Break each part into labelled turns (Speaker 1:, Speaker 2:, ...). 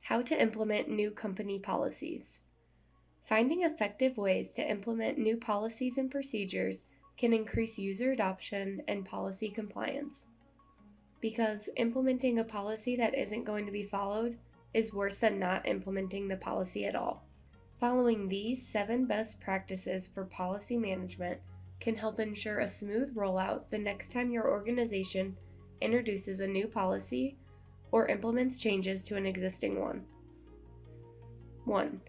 Speaker 1: How to implement new company policies. Finding effective ways to implement new policies and procedures can increase user adoption and policy compliance. Because implementing a policy that isn't going to be followed is worse than not implementing the policy at all. Following these 7 best practices for policy management can help ensure a smooth rollout the next time your organization introduces a new policy or implements changes to an existing one. 1.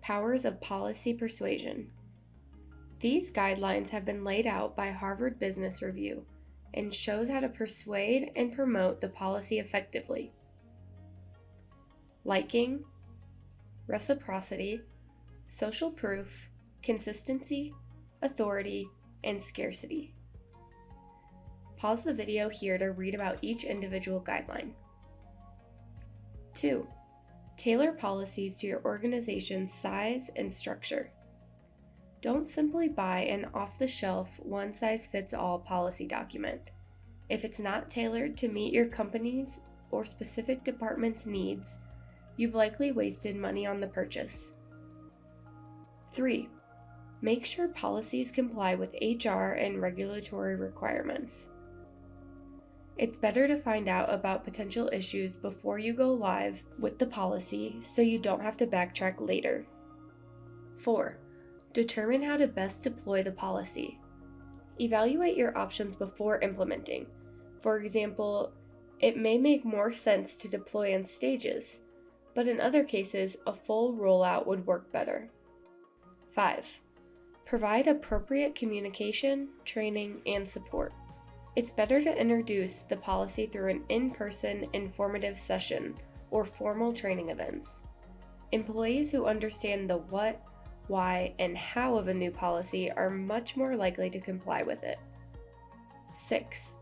Speaker 1: Powers of policy persuasion. These guidelines have been laid out by Harvard Business Review and shows how to persuade and promote the policy effectively. Liking, reciprocity, social proof, consistency, authority, and scarcity. Pause the video here to read about each individual guideline. 2. Tailor policies to your organization's size and structure. Don't simply buy an off-the-shelf, one-size-fits-all policy document. If it's not tailored to meet your company's or specific department's needs, you've likely wasted money on the purchase. 3. Make sure policies comply with HR and regulatory requirements. It's better to find out about potential issues before you go live with the policy so you don't have to backtrack later. 4. Determine how to best deploy the policy. Evaluate your options before implementing. For example, it may make more sense to deploy in stages, but in other cases, a full rollout would work better. 5. Provide appropriate communication, training, and support. It's better to introduce the policy through an in-person informative session or formal training events. Employees who understand the what, why, and how of a new policy are much more likely to comply with it. 6.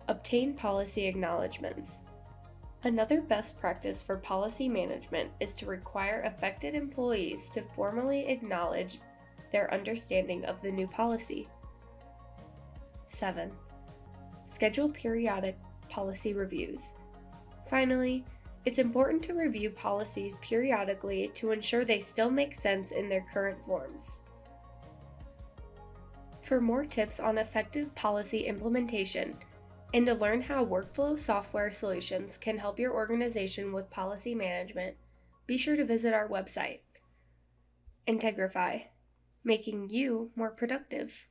Speaker 1: Obtain policy acknowledgments. Another best practice for policy management is to require affected employees to formally acknowledge their understanding of the new policy. 7. Schedule periodic policy reviews. Finally, it's important to review policies periodically to ensure they still make sense in their current forms. For more tips on effective policy implementation, and to learn how workflow software solutions can help your organization with policy management, be sure to visit our website. Integrify, making you more productive.